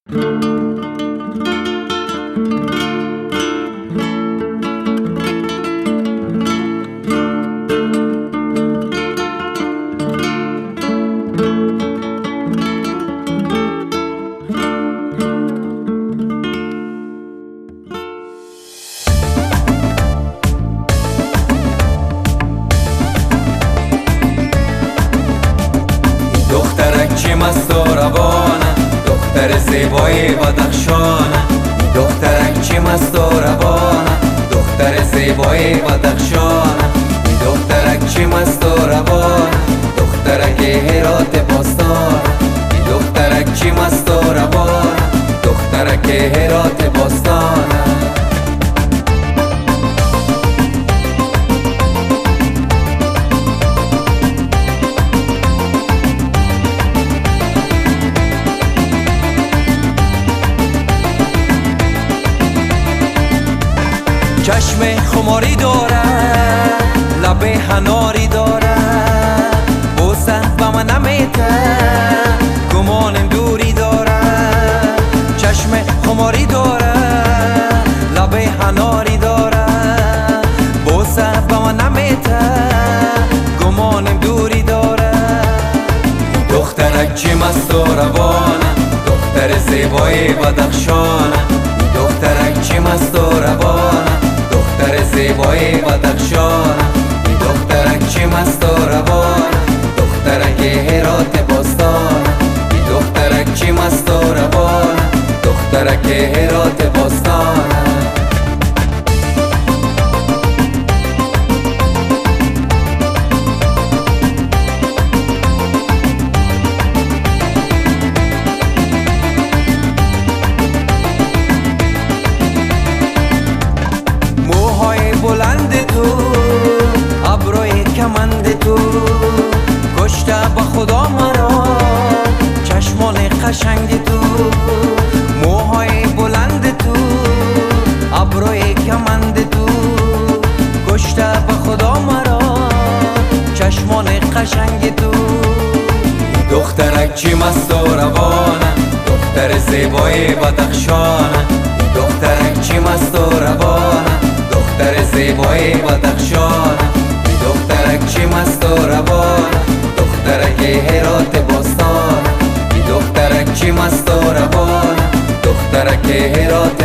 دخترک چه مست و روانه، دختر زیبای بدخشانه. دخترک چه مست و روانه، دختر زیبای بدخشانه. دخترک چه مست و روانه، دخترک هرات باستانه. دخترک چه مست و روانه، دخترک هرات باستانه. چشم خماری داره، لب حناری داره، بوسه به من نمیته، گمانم دوری داره. چشم خماری داره، لب حناری داره، بوسه به من نمیته، گمانم دوری داره. دخترک چه مست و روانه، دختر زیبای بدخشانه. دخترک چه مست و روانه، دختر زیبای بدخشانه. دخترک چه مست و روانه، دخترک هرات باستانه. دخترک چه مست و روانه، دخترک هرات باستانه. بلند تو، ابروی کمند تو، کشته با خدا مرا چشمان قشنگ تو. موهای بلند تو، ابروی کمند تو، کشته با خدا مرا چشمان قشنگ تو. دخترک چه مست و روانه، دختر زیبای بدخشانه. دخترک چه مست و روانه، دختر زیبای بدخشانه. دخترک چه مست و روانه، دخترک هرات باستانه. دخترک چه مست و روانه، دخترک هرات